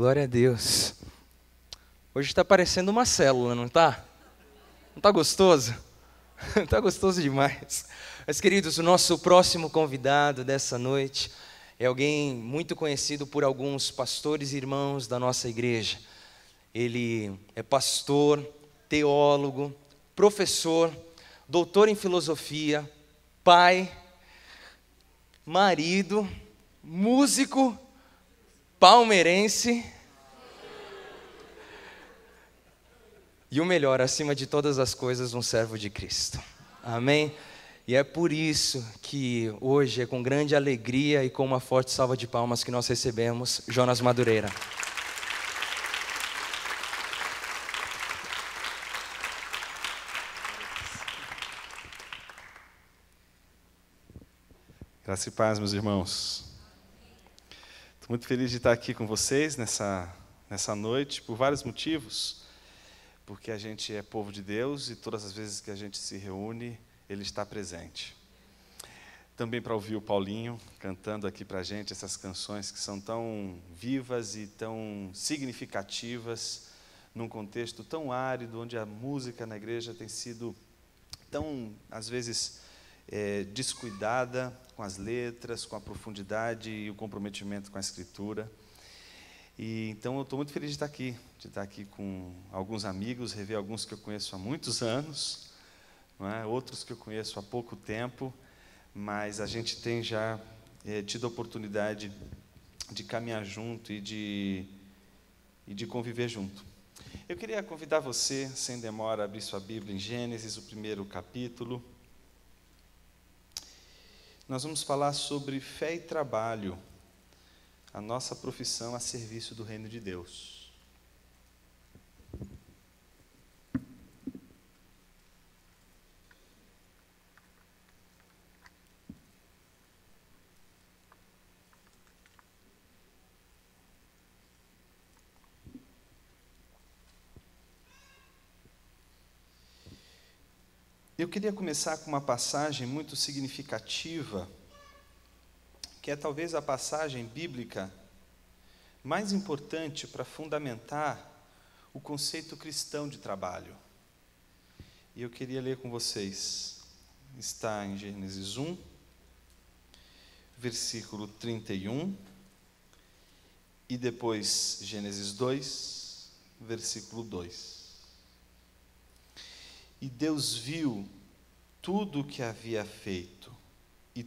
Glória a Deus. Hoje está parecendo uma célula, não está? Não está gostoso? Está gostoso demais. Mas, queridos, o nosso próximo convidado dessa noite é alguém muito conhecido por alguns pastores e irmãos da nossa igreja. Ele é pastor, teólogo, professor, doutor em filosofia, pai, marido, músico, palmeirense e o melhor, acima de todas as coisas, um servo de Cristo. Amém? E é por isso que hoje é com grande alegria e com uma forte salva de palmas que nós recebemos Jonas Madureira. Graça e paz, meus irmãos. Estou muito feliz de estar aqui com vocês nessa noite, por vários motivos. Porque a gente é povo de Deus e todas as vezes que a gente se reúne, Ele está presente. Também para ouvir o Paulinho cantando aqui para a gente essas canções que são tão vivas e tão significativas, num contexto tão árido, onde a música na igreja tem sido tão, às vezes, descuidada com as letras, com a profundidade e o comprometimento com a Escritura. E então eu estou muito feliz de estar aqui com alguns amigos, rever alguns que eu conheço há muitos anos, não é? Outros que eu conheço há pouco tempo, mas a gente tem já tido a oportunidade de caminhar junto e de conviver junto. Eu queria convidar você, sem demora, a abrir sua Bíblia em Gênesis, o primeiro capítulo. Nós vamos falar sobre fé e trabalho, a nossa profissão a serviço do reino de Deus. Eu queria começar com uma passagem muito significativa, que é talvez a passagem bíblica mais importante para fundamentar o conceito cristão de trabalho. E eu queria ler com vocês. Está em Gênesis 1, versículo 31, e depois Gênesis 2, versículo 2. E Deus viu tudo o que havia feito, e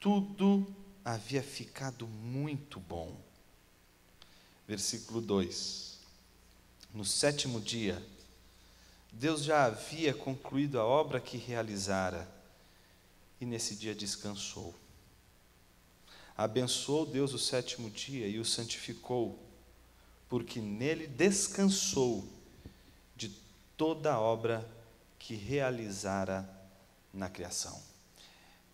tudo havia ficado muito bom. Versículo 2. No 7º dia, Deus já havia concluído a obra que realizara, e nesse dia descansou. Abençoou Deus o 7º dia e o santificou, porque nele descansou de toda a obra que realizara na criação.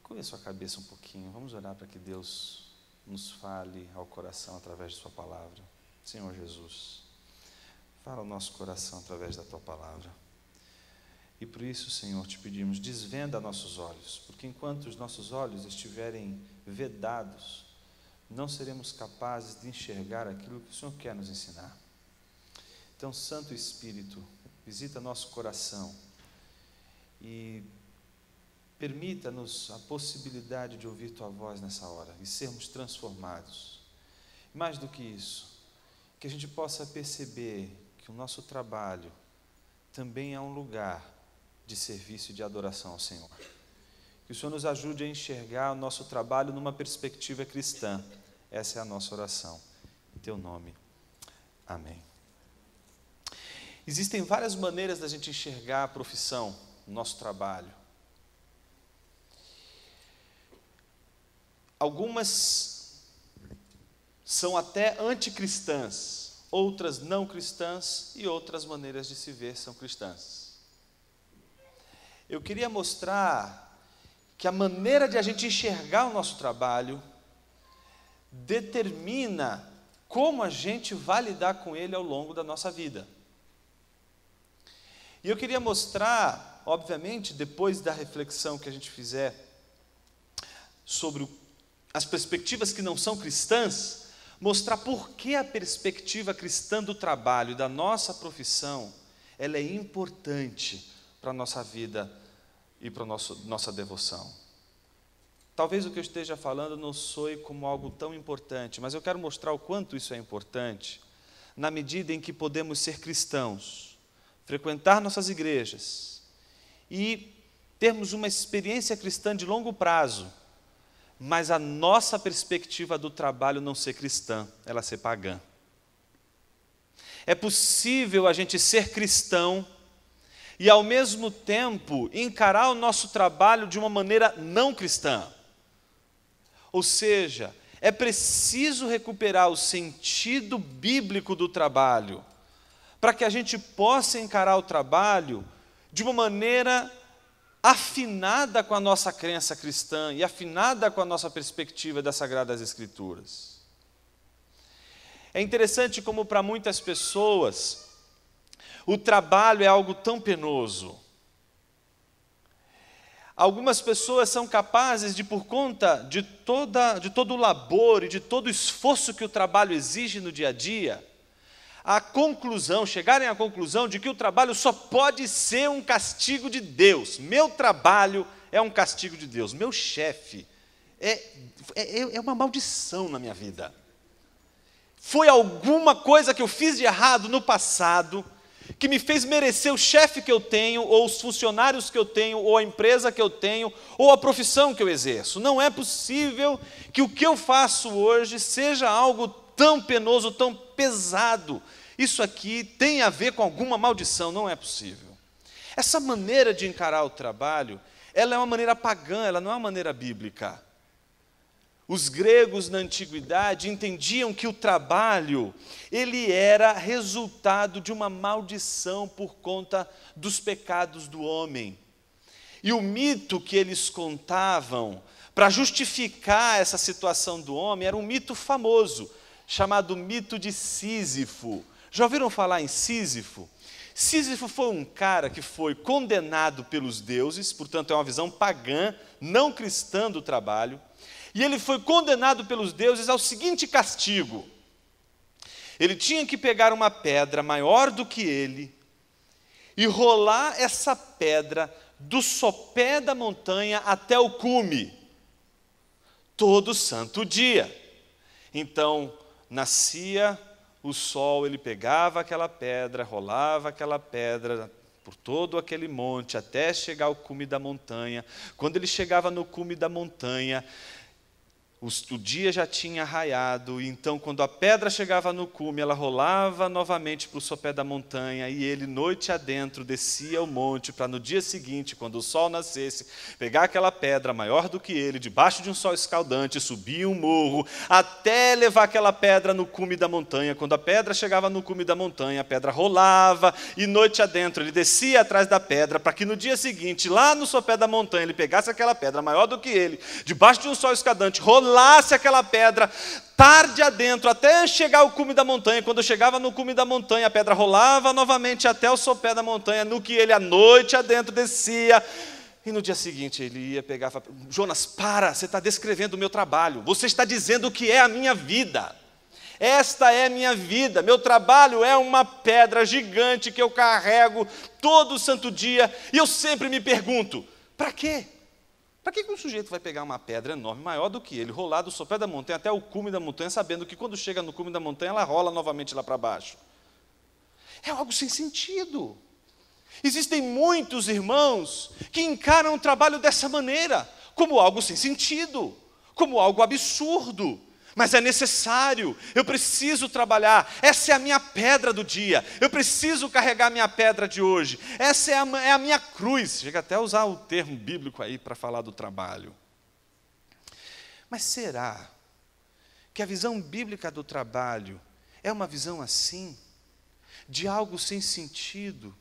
Curva a sua cabeça um pouquinho, vamos orar para que Deus nos fale ao coração através de sua palavra. Senhor Jesus, fala ao nosso coração através da tua palavra. E por isso, Senhor, te pedimos, desvenda nossos olhos, porque enquanto os nossos olhos estiverem vedados, não seremos capazes de enxergar aquilo que o Senhor quer nos ensinar. Então, Santo Espírito, visita nosso coração e permita-nos a possibilidade de ouvir tua voz nessa hora e sermos transformados. Mais do que isso, que a gente possa perceber que o nosso trabalho também é um lugar de serviço e de adoração ao Senhor. Que o Senhor nos ajude a enxergar o nosso trabalho numa perspectiva cristã. Essa é a nossa oração. Em teu nome. Amém. Existem várias maneiras da gente enxergar a profissão, o nosso trabalho. Algumas são até anticristãs, outras não cristãs e outras maneiras de se ver são cristãs. Eu queria mostrar que a maneira de a gente enxergar o nosso trabalho determina como a gente vai lidar com ele ao longo da nossa vida. E eu queria mostrar, obviamente, depois da reflexão que a gente fizer sobre as perspectivas que não são cristãs, mostrar por que a perspectiva cristã do trabalho, da nossa profissão, ela é importante para a nossa vida e para a nossa devoção. Talvez o que eu esteja falando não soe como algo tão importante, mas eu quero mostrar o quanto isso é importante, na medida em que podemos ser cristãos, frequentar nossas igrejas e termos uma experiência cristã de longo prazo, mas a nossa perspectiva do trabalho não ser cristã, ela ser pagã. É possível a gente ser cristão e, ao mesmo tempo, encarar o nosso trabalho de uma maneira não cristã. Ou seja, é preciso recuperar o sentido bíblico do trabalho, para que a gente possa encarar o trabalho de uma maneira afinada com a nossa crença cristã e afinada com a nossa perspectiva das Sagradas Escrituras. É interessante como para muitas pessoas o trabalho é algo tão penoso. Algumas pessoas são capazes de, por conta de todo o labor e de todo o esforço que o trabalho exige no dia a dia, chegarem à conclusão de que o trabalho só pode ser um castigo de Deus. Meu trabalho é um castigo de Deus. Meu chefe é uma maldição na minha vida. Foi alguma coisa que eu fiz de errado no passado que me fez merecer o chefe que eu tenho, ou os funcionários que eu tenho, ou a empresa que eu tenho, ou a profissão que eu exerço. Não é possível que o que eu faço hoje seja algo tão penoso, tão pesado. Isso aqui tem a ver com alguma maldição, não é possível. Essa maneira de encarar o trabalho, ela é uma maneira pagã, ela não é uma maneira bíblica. Os gregos na antiguidade entendiam que o trabalho, ele era resultado de uma maldição por conta dos pecados do homem. E o mito que eles contavam para justificar essa situação do homem era um mito famoso, chamado mito de Sísifo. Já ouviram falar em Sísifo? Sísifo foi um cara que foi condenado pelos deuses, portanto é uma visão pagã, não cristã do trabalho, e ele foi condenado pelos deuses ao seguinte castigo: ele tinha que pegar uma pedra maior do que ele e rolar essa pedra do sopé da montanha até o cume, todo santo dia. Então, nascia o sol, ele pegava aquela pedra, rolava aquela pedra por todo aquele monte, até chegar ao cume da montanha. Quando ele chegava no cume da montanha, o dia já tinha raiado, e então quando a pedra chegava no cume, ela rolava novamente para o sopé da montanha, e ele, noite adentro, descia o monte, para no dia seguinte, quando o sol nascesse, pegar aquela pedra maior do que ele, debaixo de um sol escaldante, subir um morro, até levar aquela pedra no cume da montanha. Quando a pedra chegava no cume da montanha, a pedra rolava, e noite adentro, ele descia atrás da pedra, para que no dia seguinte, lá no sopé da montanha, ele pegasse aquela pedra maior do que ele, debaixo de um sol escaldante, rolasse aquela pedra tarde adentro, até chegar ao cume da montanha. Quando chegava no cume da montanha, a pedra rolava novamente até o sopé da montanha, no que ele, à noite adentro, descia. E no dia seguinte ele ia pegar e falar: Jonas, para, você está descrevendo o meu trabalho, você está dizendo o que é a minha vida. Esta é a minha vida, meu trabalho é uma pedra gigante que eu carrego todo santo dia, e eu sempre me pergunto: para quê? Para que um sujeito vai pegar uma pedra enorme, maior do que ele, rolar do sopé da montanha até o cume da montanha, sabendo que quando chega no cume da montanha, ela rola novamente lá para baixo? É algo sem sentido. Existem muitos irmãos que encaram o trabalho dessa maneira, como algo sem sentido, como algo absurdo. Mas é necessário, eu preciso trabalhar, essa é a minha pedra do dia, eu preciso carregar a minha pedra de hoje, essa é a minha cruz. Chega até a usar o termo bíblico aí para falar do trabalho. Mas será que a visão bíblica do trabalho é uma visão assim? De algo sem sentido,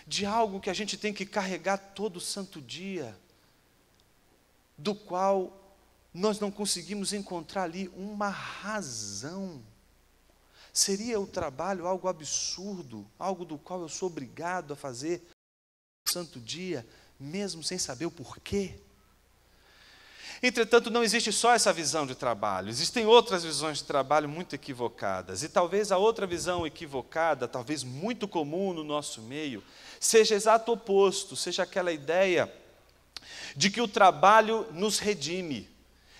de algo que a gente tem que carregar todo santo dia, do qual nós não conseguimos encontrar ali uma razão? Seria o trabalho algo absurdo, algo do qual eu sou obrigado a fazer um santo dia, mesmo sem saber o porquê? Entretanto, não existe só essa visão de trabalho, existem outras visões de trabalho muito equivocadas. E talvez a outra visão equivocada, talvez muito comum no nosso meio, seja exato oposto, seja aquela ideia de que o trabalho nos redime.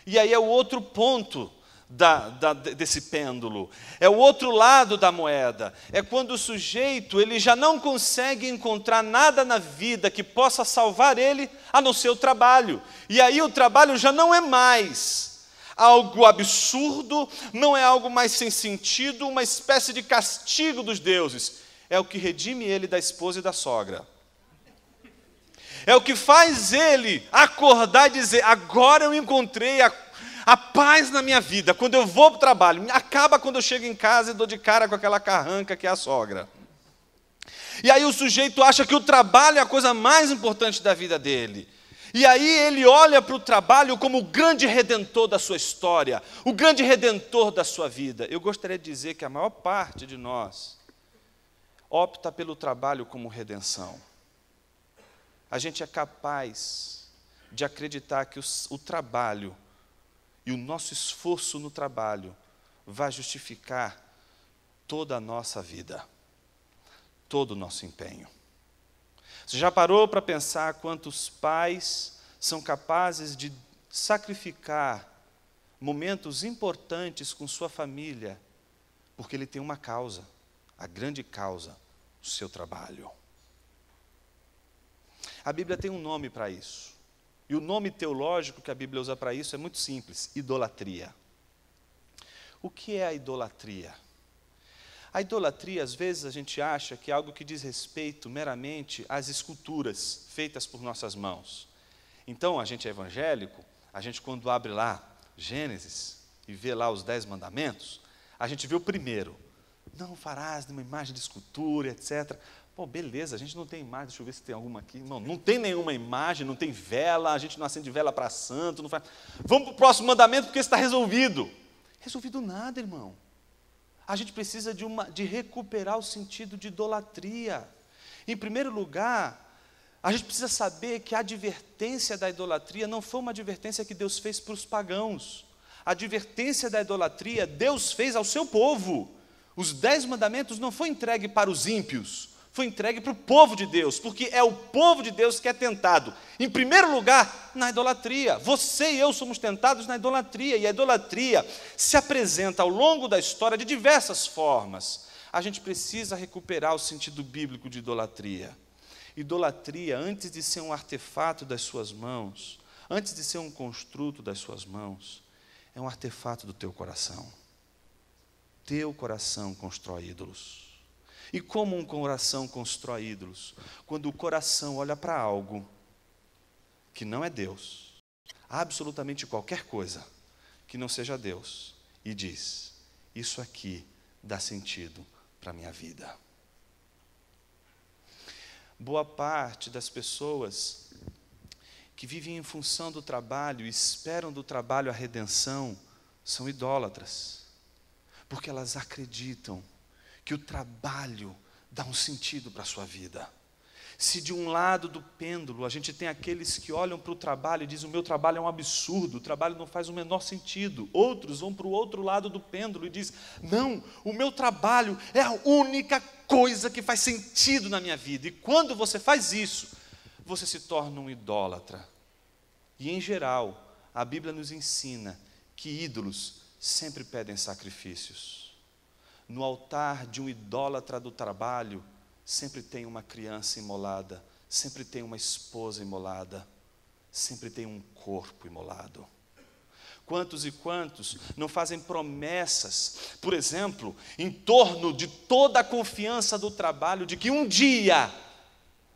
E aí é o outro ponto desse pêndulo, é o outro lado da moeda, é quando o sujeito ele já não consegue encontrar nada na vida que possa salvar ele, a não ser o trabalho, e aí o trabalho já não é mais algo absurdo, não é algo mais sem sentido, uma espécie de castigo dos deuses, é o que redime ele da esposa e da sogra, é o que faz ele acordar e dizer, agora eu encontrei a paz na minha vida, quando eu vou para o trabalho, acaba quando eu chego em casa e dou de cara com aquela carranca que é a sogra. E aí o sujeito acha que o trabalho é a coisa mais importante da vida dele. E aí ele olha para o trabalho como o grande redentor da sua história, o grande redentor da sua vida. Eu gostaria de dizer que a maior parte de nós opta pelo trabalho como redenção. A gente é capaz de acreditar que o trabalho e o nosso esforço no trabalho vai justificar toda a nossa vida, todo o nosso empenho. Você já parou para pensar quantos pais são capazes de sacrificar momentos importantes com sua família, porque ele tem uma causa, a grande causa, o seu trabalho? A Bíblia tem um nome para isso. E o nome teológico que a Bíblia usa para isso é muito simples, idolatria. O que é a idolatria? A idolatria, às vezes, a gente acha que é algo que diz respeito meramente às esculturas feitas por nossas mãos. Então, a gente é evangélico, a gente quando abre lá Gênesis e vê lá os 10 mandamentos, a gente vê o primeiro, não farás nenhuma imagem de escultura, etc. Pô, beleza, a gente não tem imagem, deixa eu ver se tem alguma aqui. Não tem nenhuma imagem, não tem vela, a gente não acende vela para santo, não faz. Vamos para o próximo mandamento porque está resolvido. Resolvido nada, irmão. A gente precisa de recuperar o sentido de idolatria. Em primeiro lugar, a gente precisa saber que a advertência da idolatria não foi uma advertência que Deus fez para os pagãos. A advertência da idolatria Deus fez ao seu povo. Os 10 mandamentos não foi entregue para os ímpios, foi entregue para o povo de Deus, porque é o povo de Deus que é tentado, em primeiro lugar, na idolatria. Você e eu somos tentados na idolatria, e a idolatria se apresenta ao longo da história de diversas formas. A gente precisa recuperar o sentido bíblico de idolatria. Idolatria, antes de ser um artefato das suas mãos, antes de ser um construto das suas mãos, é um artefato do teu coração. Teu coração constrói ídolos. E como um coração constrói ídolos? Quando o coração olha para algo que não é Deus, absolutamente qualquer coisa que não seja Deus, e diz, isso aqui dá sentido para a minha vida. Boa parte das pessoas que vivem em função do trabalho e esperam do trabalho a redenção são idólatras, porque elas acreditam que o trabalho dá um sentido para a sua vida. Se de um lado do pêndulo a gente tem aqueles que olham para o trabalho e dizem, o meu trabalho é um absurdo, o trabalho não faz o menor sentido. Outros vão para o outro lado do pêndulo e dizem, não, o meu trabalho é a única coisa que faz sentido na minha vida. E quando você faz isso, você se torna um idólatra. E em geral, a Bíblia nos ensina que ídolos sempre pedem sacrifícios. No altar de um idólatra do trabalho, sempre tem uma criança imolada, sempre tem uma esposa imolada, sempre tem um corpo imolado. Quantos e quantos não fazem promessas, por exemplo, em torno de toda a confiança do trabalho, de que um dia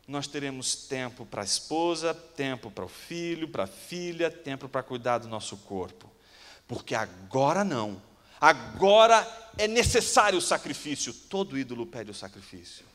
nós teremos tempo para a esposa, tempo para o filho, para a filha, tempo para cuidar do nosso corpo. Porque agora não. Agora é necessário o sacrifício. Todo ídolo pede o sacrifício.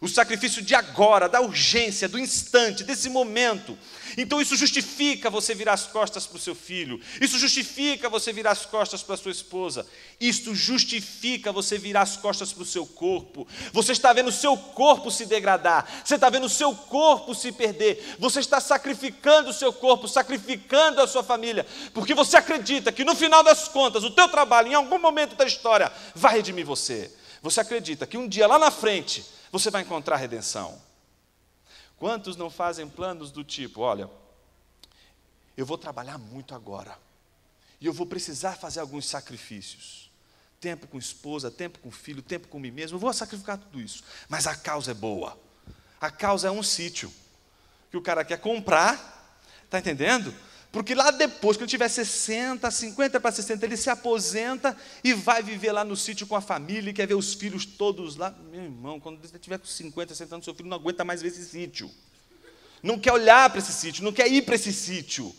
O sacrifício de agora, da urgência, do instante, desse momento. Então isso justifica você virar as costas para o seu filho. Isso justifica você virar as costas para a sua esposa. Isso justifica você virar as costas para o seu corpo. Você está vendo o seu corpo se degradar. Você está vendo o seu corpo se perder. Você está sacrificando o seu corpo, sacrificando a sua família. Porque você acredita que no final das contas, o teu trabalho, em algum momento da história, vai redimir você. Você acredita que um dia lá na frente, você vai encontrar redenção. Quantos não fazem planos do tipo, olha, eu vou trabalhar muito agora, e eu vou precisar fazer alguns sacrifícios. Tempo com esposa, tempo com filho, tempo com mim mesmo, eu vou sacrificar tudo isso. Mas a causa é boa. A causa é um sítio, que o cara quer comprar, está entendendo? Porque lá depois, quando tiver 60, 50 para 60, ele se aposenta e vai viver lá no sítio com a família, e quer ver os filhos todos lá. Meu irmão, quando você tiver com 50, 60 anos, seu filho não aguenta mais ver esse sítio. Não quer olhar para esse sítio, não quer ir para esse sítio.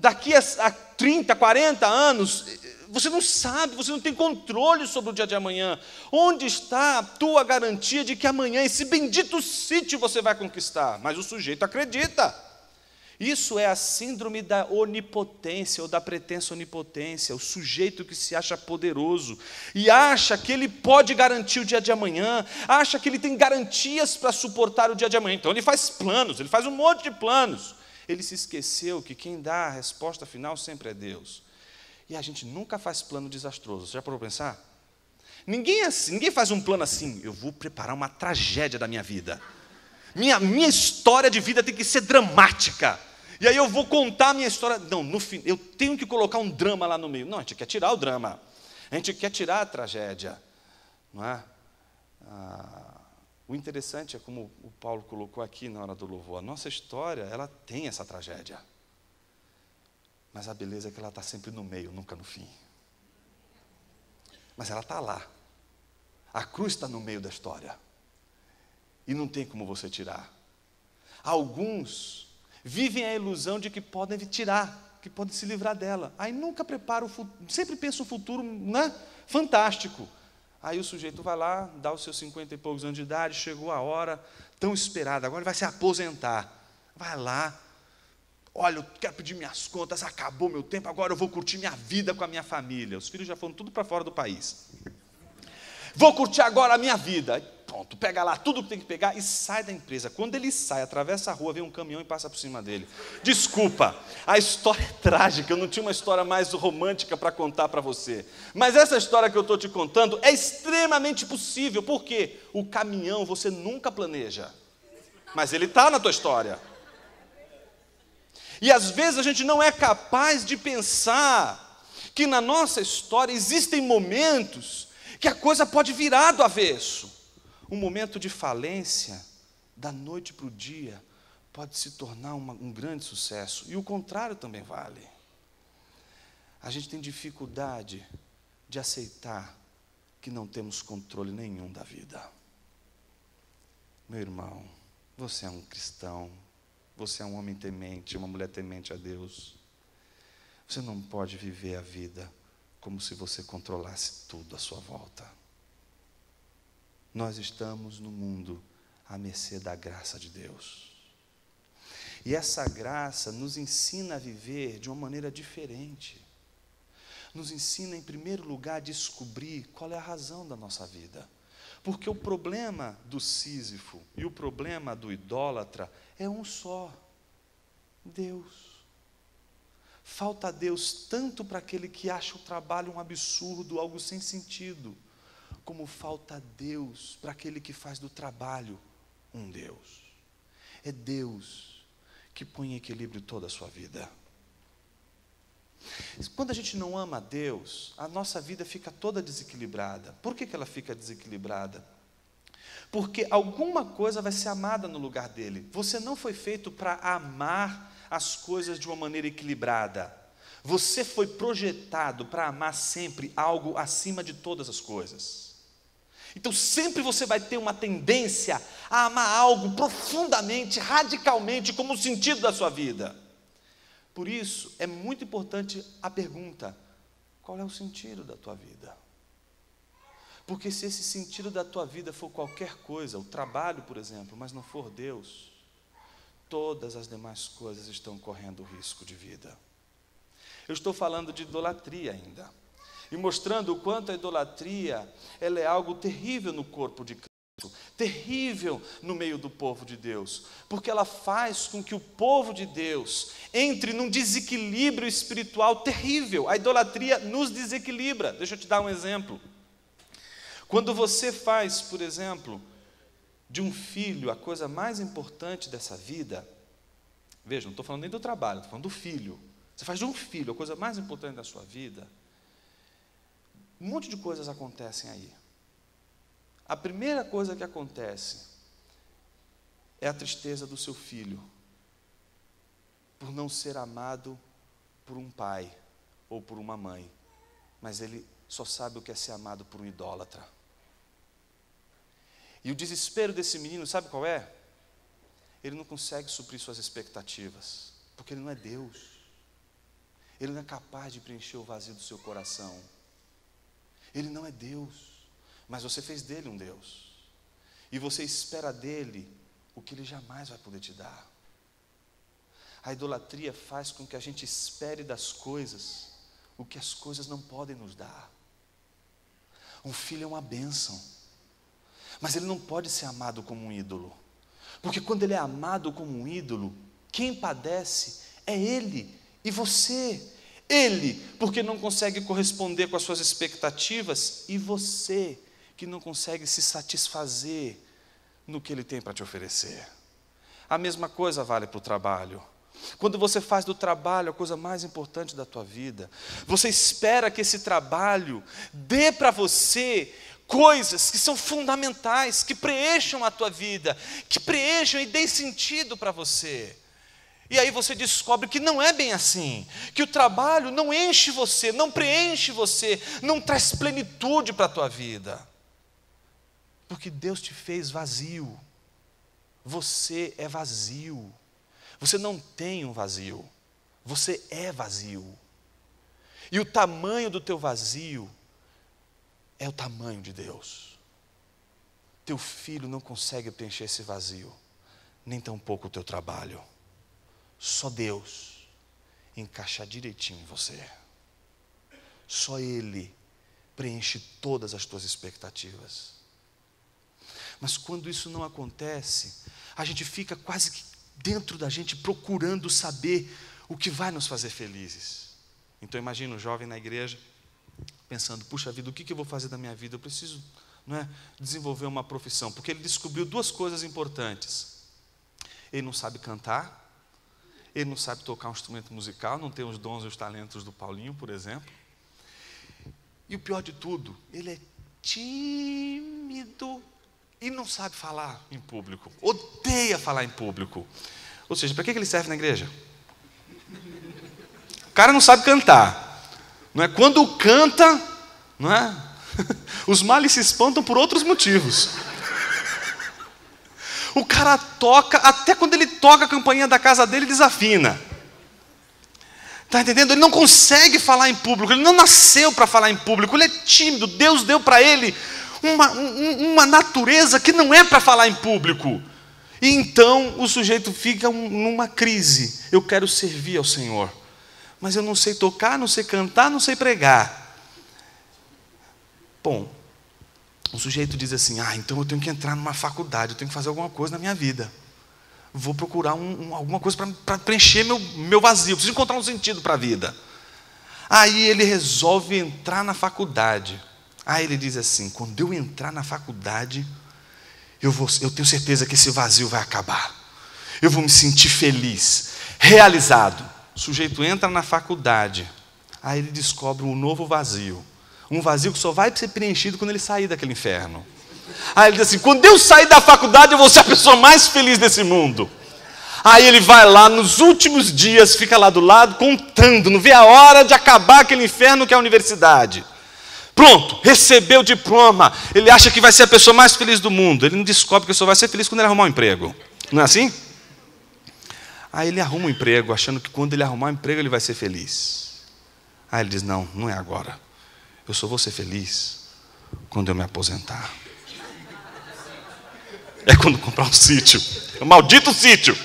Daqui a 30, 40 anos, você não sabe, você não tem controle sobre o dia de amanhã. Onde está a tua garantia de que amanhã esse bendito sítio você vai conquistar? Mas o sujeito acredita. Isso é a síndrome da onipotência ou da pretensa onipotência, o sujeito que se acha poderoso e acha que ele pode garantir o dia de amanhã, acha que ele tem garantias para suportar o dia de amanhã. Então ele faz planos, ele faz um monte de planos. Ele se esqueceu que quem dá a resposta final sempre é Deus. E a gente nunca faz plano desastroso. Você já parou para pensar? Ninguém faz um plano assim, eu vou preparar uma tragédia da minha vida. Minha história de vida tem que ser dramática. E aí eu vou contar a minha história. Não, no fim, eu tenho que colocar um drama lá no meio. Não, a gente quer tirar o drama. A gente quer tirar a tragédia. Não é? O interessante é como o Paulo colocou aqui na hora do louvor. A nossa história, ela tem essa tragédia. Mas a beleza é que ela está sempre no meio, nunca no fim. Mas ela está lá. A cruz está no meio da história. E não tem como você tirar. Alguns vivem a ilusão de que podem tirar, que podem se livrar dela. Aí nunca prepara o futuro, sempre pensa um futuro, né, fantástico. Aí o sujeito vai lá, dá os seus 50 e poucos anos de idade, chegou a hora tão esperada, agora ele vai se aposentar. Vai lá, olha, eu quero pedir minhas contas, acabou meu tempo, agora eu vou curtir minha vida com a minha família. Os filhos já foram tudo para fora do país. Vou curtir agora a minha vida. Pronto, pega lá tudo que tem que pegar e sai da empresa. Quando ele sai, atravessa a rua, vem um caminhão e passa por cima dele. Desculpa, a história é trágica, eu não tinha uma história mais romântica para contar para você. Mas essa história que eu estou te contando é extremamente possível. Por quê? O caminhão você nunca planeja, mas ele está na tua história. E às vezes a gente não é capaz de pensar que na nossa história existem momentos que a coisa pode virar do avesso. Um momento de falência, da noite para o dia, pode se tornar um grande sucesso. E o contrário também vale. A gente tem dificuldade de aceitar que não temos controle nenhum da vida. Meu irmão, você é um cristão, você é um homem temente, uma mulher temente a Deus. Você não pode viver a vida como se você controlasse tudo à sua volta. Nós estamos no mundo à mercê da graça de Deus. E essa graça nos ensina a viver de uma maneira diferente. Nos ensina, em primeiro lugar, a descobrir qual é a razão da nossa vida. Porque o problema do Sísifo e o problema do idólatra é um só: Deus. Falta Deus tanto para aquele que acha o trabalho um absurdo, algo sem sentido, como falta Deus para aquele que faz do trabalho um Deus. É Deus que põe em equilíbrio toda a sua vida. Quando a gente não ama a Deus, a nossa vida fica toda desequilibrada. Por que ela fica desequilibrada? Porque alguma coisa vai ser amada no lugar dele. Você não foi feito para amar as coisas de uma maneira equilibrada. Você foi projetado para amar sempre algo acima de todas as coisas. Então sempre você vai ter uma tendência a amar algo profundamente, radicalmente, como o sentido da sua vida. Por isso é muito importante a pergunta: qual é o sentido da tua vida? Porque se esse sentido da tua vida for qualquer coisa, o trabalho, por exemplo, mas não for Deus, todas as demais coisas estão correndo risco de vida. Eu estou falando de idolatria ainda, e mostrando o quanto a idolatria ela é algo terrível no corpo de Cristo, terrível no meio do povo de Deus, porque ela faz com que o povo de Deus entre num desequilíbrio espiritual terrível. A idolatria nos desequilibra. Deixa eu te dar um exemplo. Quando você faz, por exemplo, de um filho a coisa mais importante dessa vida, veja, não estou falando nem do trabalho, estou falando do filho. Você faz de um filho a coisa mais importante da sua vida, um monte de coisas acontecem aí. A primeira coisa que acontece é a tristeza do seu filho, por não ser amado por um pai ou por uma mãe, mas ele só sabe o que é ser amado por um idólatra. E o desespero desse menino, sabe qual é? Ele não consegue suprir suas expectativas, porque ele não é Deus. Ele não é capaz de preencher o vazio do seu coração. Ele não é Deus, mas você fez dele um Deus. E você espera dele o que ele jamais vai poder te dar. A idolatria faz com que a gente espere das coisas o que as coisas não podem nos dar. Um filho é uma bênção, mas ele não pode ser amado como um ídolo, porque quando ele é amado como um ídolo, quem padece é ele e você. Ele, porque não consegue corresponder com as suas expectativas, e você, que não consegue se satisfazer no que ele tem para te oferecer. A mesma coisa vale para o trabalho. Quando você faz do trabalho a coisa mais importante da tua vida, você espera que esse trabalho dê para você coisas que são fundamentais, que preencham a tua vida, que preencham e deem sentido para você. E aí você descobre que não é bem assim, que o trabalho não enche você, não preenche você, não traz plenitude para a tua vida. Porque Deus te fez vazio. Você é vazio. Você não tem um vazio, você é vazio. E o tamanho do teu vazio é o tamanho de Deus. Teu filho não consegue preencher esse vazio, nem tampouco o teu trabalho. Só Deus encaixa direitinho em você. Só Ele preenche todas as tuas expectativas. Mas quando isso não acontece, a gente fica quase que dentro da gente procurando saber o que vai nos fazer felizes. Então imagina um jovem na igreja pensando, puxa vida, o que eu vou fazer da minha vida? Eu preciso, desenvolver uma profissão, porque ele descobriu duas coisas importantes. Ele não sabe cantar, ele não sabe tocar um instrumento musical, não tem os dons e os talentos do Paulinho, por exemplo. E o pior de tudo, ele é tímido e não sabe falar em público, odeia falar em público. Ou seja, para que ele serve na igreja? O cara não sabe cantar, não é? Quando canta, não é? Os males se espantam por outros motivos. O cara toca, até quando ele toca a campainha da casa dele, desafina. Está entendendo? Ele não consegue falar em público, ele não nasceu para falar em público, ele é tímido. Deus deu para ele uma natureza que não é para falar em público. E então o sujeito fica numa crise. Eu quero servir ao Senhor, mas eu não sei tocar, não sei cantar, não sei pregar. Bom, o sujeito diz assim, então eu tenho que entrar numa faculdade, eu tenho que fazer alguma coisa na minha vida. Vou procurar alguma coisa para preencher meu vazio, preciso encontrar um sentido para a vida. Aí ele resolve entrar na faculdade. Aí ele diz assim, quando eu entrar na faculdade, eu tenho certeza que esse vazio vai acabar. Eu vou me sentir feliz, realizado. O sujeito entra na faculdade, aí ele descobre um novo vazio. Um vazio que só vai ser preenchido quando ele sair daquele inferno. Aí ele diz assim, quando eu sair da faculdade, eu vou ser a pessoa mais feliz desse mundo. Aí ele vai lá, nos últimos dias, fica lá do lado, contando, não vê a hora de acabar aquele inferno que é a universidade. Pronto, recebeu o diploma, ele acha que vai ser a pessoa mais feliz do mundo. Ele não descobre que só vai ser feliz quando ele arrumar um emprego. Não é assim? Aí ele arruma um emprego, achando que quando ele arrumar um emprego, ele vai ser feliz. Aí ele diz, não é agora. Eu só vou ser feliz quando eu me aposentar. É quando comprar um sítio. É um maldito sítio.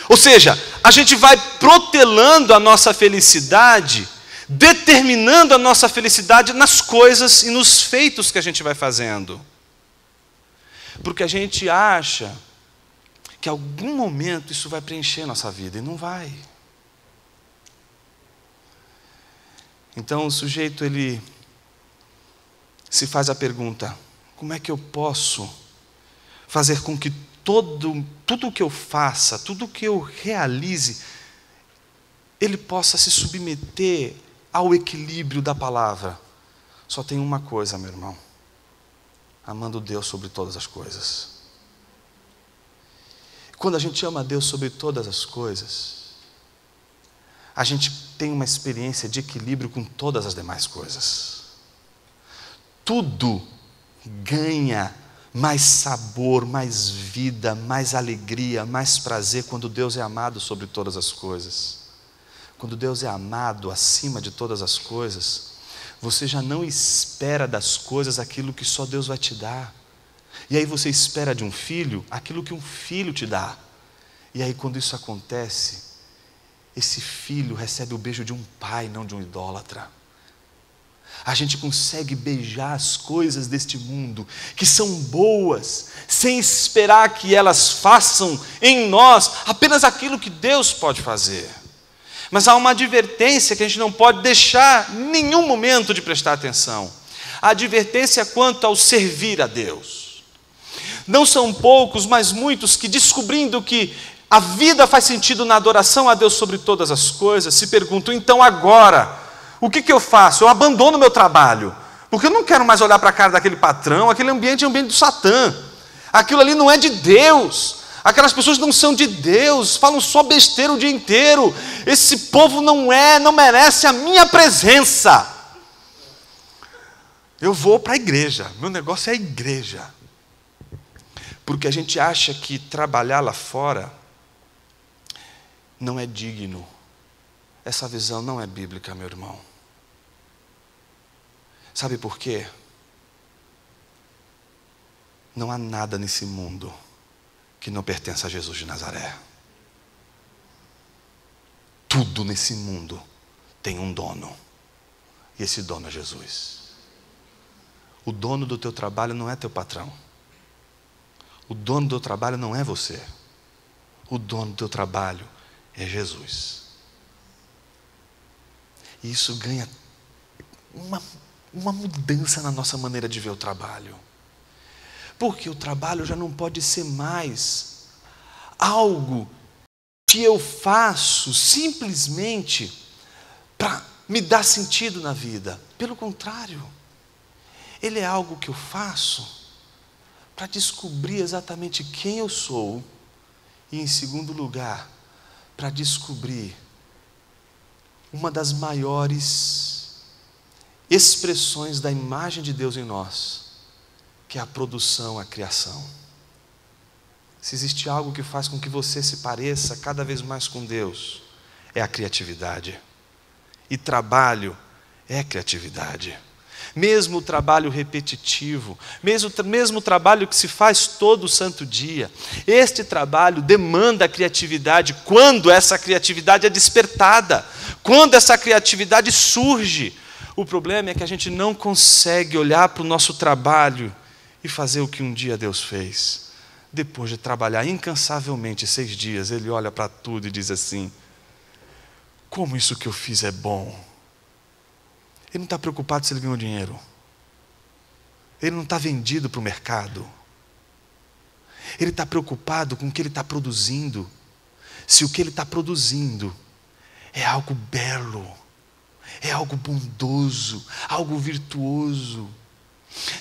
Ou seja, a gente vai protelando a nossa felicidade, determinando a nossa felicidade nas coisas e nos feitos que a gente vai fazendo. Porque a gente acha que em algum momento isso vai preencher a nossa vida, e não vai. Então o sujeito, ele se faz a pergunta: como é que eu posso fazer com que tudo o que eu faça, tudo o que eu realize, ele possa se submeter ao equilíbrio da palavra? Só tem uma coisa, meu irmão: amando Deus sobre todas as coisas. Quando a gente ama Deus sobre todas as coisas, a gente tem uma experiência de equilíbrio com todas as demais coisas. Tudo ganha mais sabor, mais vida, mais alegria, mais prazer quando Deus é amado sobre todas as coisas. Quando Deus é amado acima de todas as coisas, você já não espera das coisas aquilo que só Deus vai te dar. E aí você espera de um filho aquilo que um filho te dá. E aí quando isso acontece, esse filho recebe o beijo de um pai, não de um idólatra. A gente consegue beijar as coisas deste mundo, que são boas, sem esperar que elas façam em nós apenas aquilo que Deus pode fazer. Mas há uma advertência que a gente não pode deixar em nenhum momento de prestar atenção. A advertência quanto ao servir a Deus. Não são poucos, mas muitos que, descobrindo que a vida faz sentido na adoração a Deus sobre todas as coisas, se perguntam: então agora, o que eu faço? Eu abandono o meu trabalho, porque eu não quero mais olhar para a cara daquele patrão. Aquele ambiente é um ambiente do Satã, aquilo ali não é de Deus, aquelas pessoas não são de Deus, falam só besteira o dia inteiro, esse povo não merece a minha presença. Eu vou para a igreja, meu negócio é a igreja, porque a gente acha que trabalhar lá fora não é digno. Essa visão não é bíblica, meu irmão. Sabe por quê? Não há nada nesse mundo que não pertença a Jesus de Nazaré. Tudo nesse mundo tem um dono, e esse dono é Jesus. O dono do teu trabalho não é teu patrão. O dono do teu trabalho não é você. O dono do teu trabalho é Jesus. E isso ganha uma mudança na nossa maneira de ver o trabalho. Porque o trabalho já não pode ser mais algo que eu faço simplesmente para me dar sentido na vida. Pelo contrário, ele é algo que eu faço para descobrir exatamente quem eu sou, e em segundo lugar, para descobrir uma das maiores expressões da imagem de Deus em nós, que é a produção, a criação. Se existe algo que faz com que você se pareça cada vez mais com Deus, é a criatividade. E trabalho é criatividade. Mesmo o trabalho repetitivo, mesmo o trabalho que se faz todo santo dia, este trabalho demanda a criatividade quando essa criatividade é despertada, quando essa criatividade surge. O problema é que a gente não consegue olhar para o nosso trabalho e fazer o que um dia Deus fez. Depois de trabalhar incansavelmente 6 dias, ele olha para tudo e diz assim: como isso que eu fiz é bom. Ele não está preocupado se ele ganhou dinheiro. Ele não está vendido para o mercado. Ele está preocupado com o que ele está produzindo. Se o que ele está produzindo é algo belo, é algo bondoso, algo virtuoso.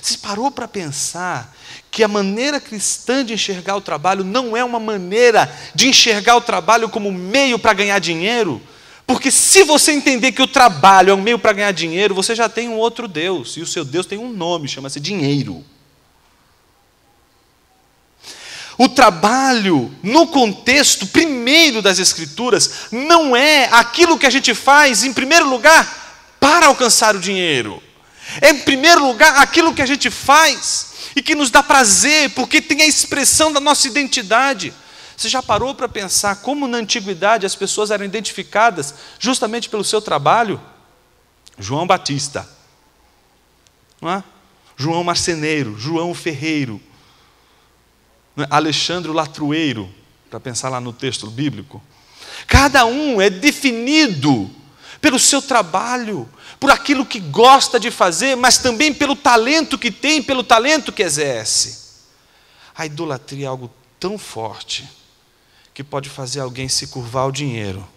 Você parou para pensar que a maneira cristã de enxergar o trabalho não é uma maneira de enxergar o trabalho como meio para ganhar dinheiro? Porque se você entender que o trabalho é um meio para ganhar dinheiro, você já tem um outro Deus, e o seu Deus tem um nome, chama-se dinheiro. O trabalho, no contexto primeiro das Escrituras, não é aquilo que a gente faz, em primeiro lugar, para alcançar o dinheiro. É, em primeiro lugar, aquilo que a gente faz e que nos dá prazer, porque tem a expressão da nossa identidade. Você já parou para pensar como na antiguidade as pessoas eram identificadas justamente pelo seu trabalho? João Batista, não é? João Marceneiro, João Ferreiro, não é? Alexandre o Latrueiro, para pensar lá no texto bíblico. Cada um é definido pelo seu trabalho, por aquilo que gosta de fazer, mas também pelo talento que tem, pelo talento que exerce. A idolatria é algo tão forte que pode fazer alguém se curvar ao dinheiro,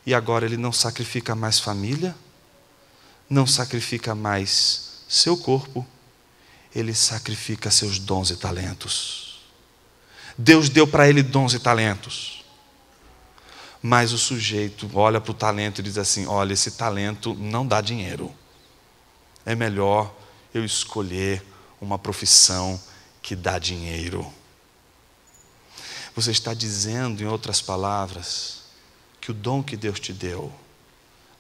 e agora ele não sacrifica mais família, não sacrifica mais seu corpo, ele sacrifica seus dons e talentos. Deus deu para ele dons e talentos, mas o sujeito olha para o talento e diz assim: olha, esse talento não dá dinheiro, é melhor eu escolher uma profissão que dá dinheiro. Você está dizendo, em outras palavras, que o dom que Deus te deu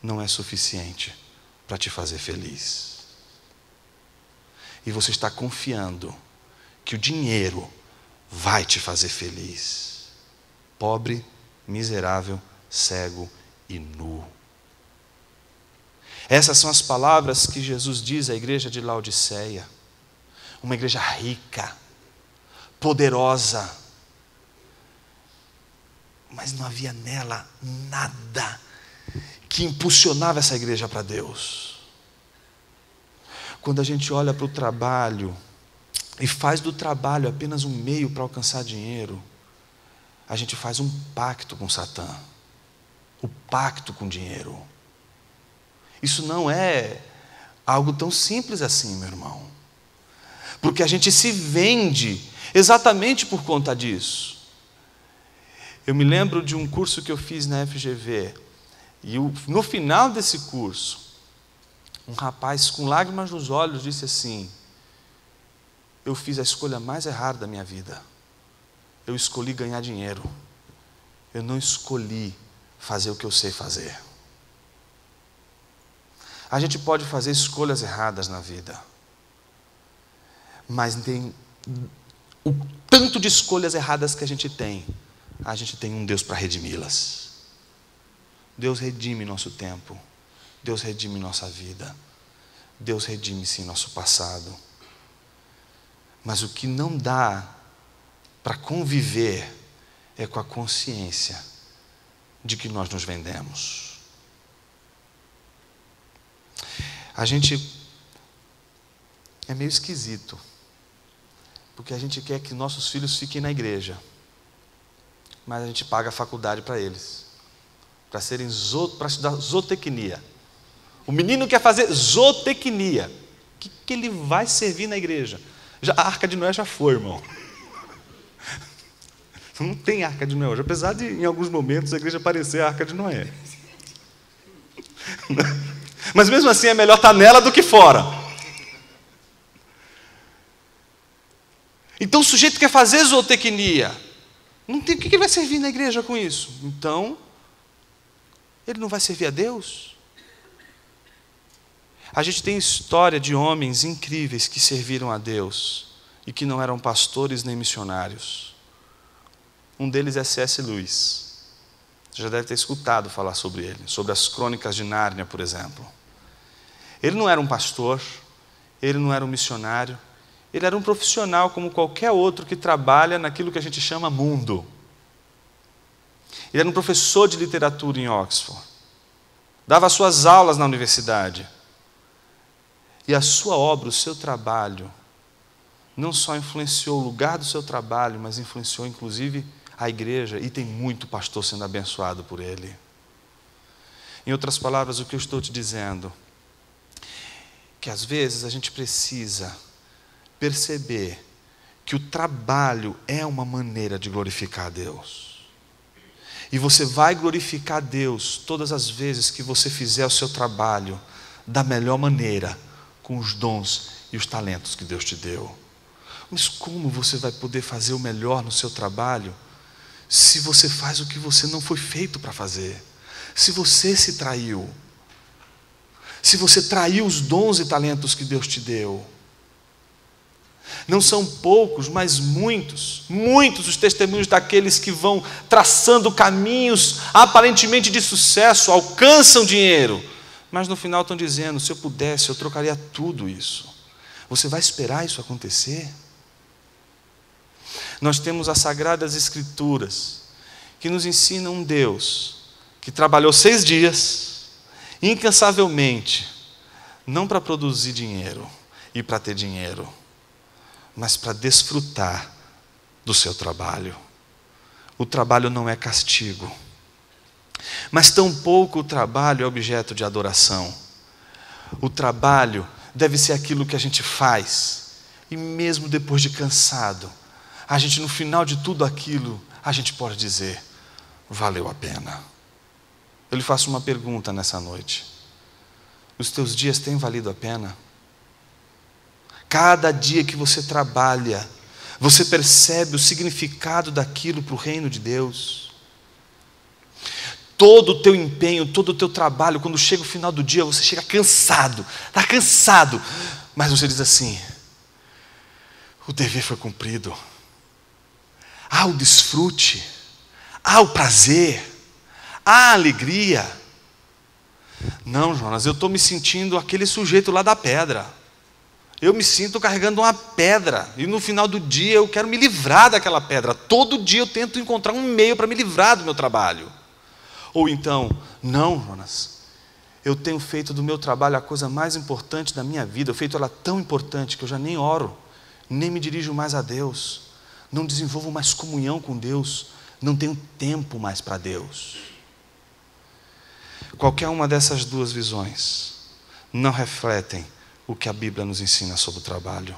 não é suficiente para te fazer feliz. E você está confiando que o dinheiro vai te fazer feliz. Pobre, miserável, cego e nu. Essas são as palavras que Jesus diz à igreja de Laodiceia. Uma igreja rica, poderosa, mas não havia nela nada que impulsionava essa igreja para Deus. Quando a gente olha para o trabalho e faz do trabalho apenas um meio para alcançar dinheiro, a gente faz um pacto com Satã, o pacto com dinheiro. Isso não é algo tão simples assim, meu irmão, porque a gente se vende exatamente por conta disso. Eu me lembro de um curso que eu fiz na FGV, e no final desse curso, um rapaz com lágrimas nos olhos disse assim: eu fiz a escolha mais errada da minha vida. Eu escolhi ganhar dinheiro. Eu não escolhi fazer o que eu sei fazer. A gente pode fazer escolhas erradas na vida, mas tem o tanto de escolhas erradas que a gente tem um Deus para redimi-las. Deus redime nosso tempo, Deus redime nossa vida, Deus redime sim nosso passado. Mas o que não dá para conviver é com a consciência de que nós nos vendemos. A gente é meio esquisito, porque a gente quer que nossos filhos fiquem na igreja, mas a gente paga a faculdade para eles, para estudar zootecnia. O menino quer fazer zootecnia. O que ele vai servir na igreja? A Arca de Noé já foi, irmão. Não tem Arca de Noé hoje, apesar de, em alguns momentos, a igreja parecer a Arca de Noé. Mas mesmo assim é melhor estar nela do que fora. Então o sujeito quer fazer zootecnia. Não tem, o que ele vai servir na igreja com isso? Então, ele não vai servir a Deus? A gente tem história de homens incríveis que serviram a Deus e que não eram pastores nem missionários. Um deles é C.S. Lewis. Você já deve ter escutado falar sobre ele, sobre as Crônicas de Nárnia, por exemplo. Ele não era um pastor, ele não era um missionário, ele era um profissional como qualquer outro que trabalha naquilo que a gente chama mundo. Ele era um professor de literatura em Oxford, dava suas aulas na universidade. E a sua obra, o seu trabalho, não só influenciou o lugar do seu trabalho, mas influenciou inclusive a igreja, e tem muito pastor sendo abençoado por ele. Em outras palavras, o que eu estou te dizendo, que às vezes a gente precisa perceber que o trabalho é uma maneira de glorificar a Deus. E você vai glorificar a Deus todas as vezes que você fizer o seu trabalho da melhor maneira, com os dons e os talentos que Deus te deu. Mas como você vai poder fazer o melhor no seu trabalho se você faz o que você não foi feito para fazer? Se você se traiu, se você traiu os dons e talentos que Deus te deu. Não são poucos, mas muitos os testemunhos daqueles que vão traçando caminhos aparentemente de sucesso, alcançam dinheiro, mas no final estão dizendo: se eu pudesse, eu trocaria tudo isso. Você vai esperar isso acontecer? Nós temos as Sagradas Escrituras, que nos ensinam um Deus que trabalhou 6 dias, incansavelmente, não para produzir dinheiro e para ter dinheiro, mas para desfrutar do seu trabalho. O trabalho não é castigo, mas tampouco o trabalho é objeto de adoração. O trabalho deve ser aquilo que a gente faz, e mesmo depois de cansado, a gente, no final de tudo aquilo, a gente pode dizer: valeu a pena. Eu lhe faço uma pergunta nessa noite: os teus dias têm valido a pena? Cada dia que você trabalha, você percebe o significado daquilo para o reino de Deus? Todo o teu empenho, todo o teu trabalho, quando chega o final do dia, você chega cansado, está cansado, mas você diz assim: o dever foi cumprido. Há o desfrute, há o prazer, há a alegria. Não, Jonas, eu estou me sentindo aquele sujeito lá da pedra. Eu me sinto carregando uma pedra, e no final do dia eu quero me livrar daquela pedra. Todo dia eu tento encontrar um meio para me livrar do meu trabalho. Ou então: não, Jonas, eu tenho feito do meu trabalho a coisa mais importante da minha vida. Eu feito ela tão importante que eu já nem oro, nem me dirijo mais a Deus, não desenvolvo mais comunhão com Deus, não tenho tempo mais para Deus. Qualquer uma dessas duas visões não refletem o que a Bíblia nos ensina sobre o trabalho.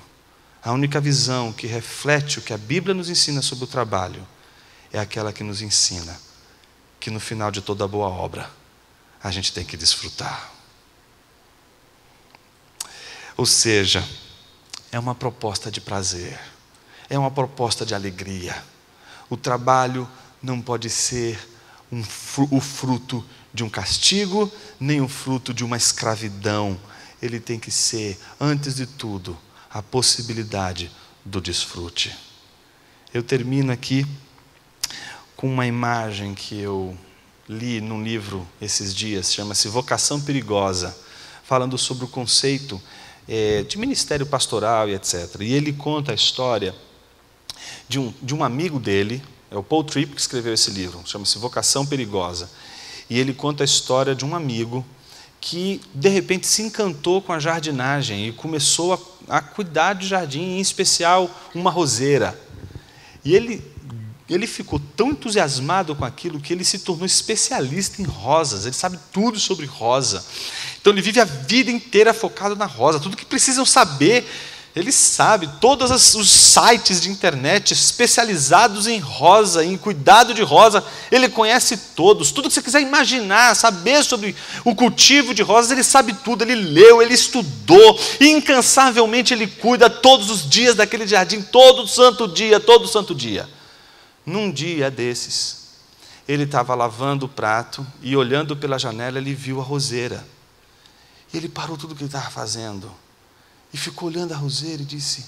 A única visão que reflete o que a Bíblia nos ensina sobre o trabalho é aquela que nos ensina que no final de toda boa obra a gente tem que desfrutar. Ou seja, é uma proposta de prazer, é uma proposta de alegria. O trabalho não pode ser o fruto de um castigo, nem o fruto de uma escravidão. Ele tem que ser, antes de tudo, a possibilidade do desfrute. Eu termino aqui com uma imagem que eu li num livro esses dias, chama-se Vocação Perigosa, falando sobre o conceito de ministério pastoral e etc. E ele conta a história de um amigo dele, é o Paul Tripp que escreveu esse livro, chama-se Vocação Perigosa. E ele conta a história de um amigo que de repente se encantou com a jardinagem e começou a cuidar de jardim, em especial uma roseira. E ele ficou tão entusiasmado com aquilo que ele se tornou especialista em rosas. Ele sabe tudo sobre rosa. Então ele vive a vida inteira focado na rosa. Tudo que precisam saber, ele sabe. Todos os sites de internet especializados em rosa, em cuidado de rosa, ele conhece todos. Tudo que você quiser imaginar, saber sobre o cultivo de rosas, ele sabe tudo. Ele leu, ele estudou, e incansavelmente ele cuida todos os dias daquele jardim, todo santo dia, todo santo dia. Num dia desses, ele estava lavando o prato e, olhando pela janela, ele viu a roseira. E ele parou tudo o que ele estava fazendo e ficou olhando a roseira e disse: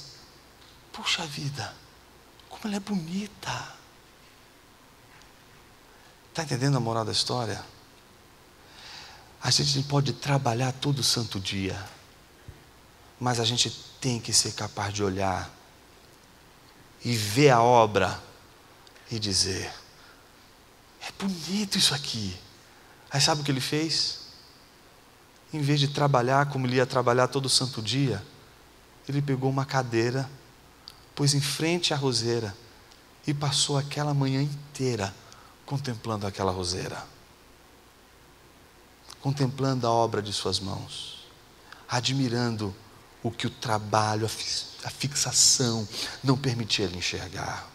puxa vida, como ela é bonita. Está entendendo a moral da história? A gente pode trabalhar todo santo dia, mas a gente tem que ser capaz de olhar e ver a obra e dizer: é bonito isso aqui. Aí sabe o que ele fez? Em vez de trabalhar como ele ia trabalhar todo santo dia, ele pegou uma cadeira, pôs em frente à roseira e passou aquela manhã inteira contemplando aquela roseira, contemplando a obra de suas mãos, admirando o que o trabalho, a fixação não permitia ele enxergar.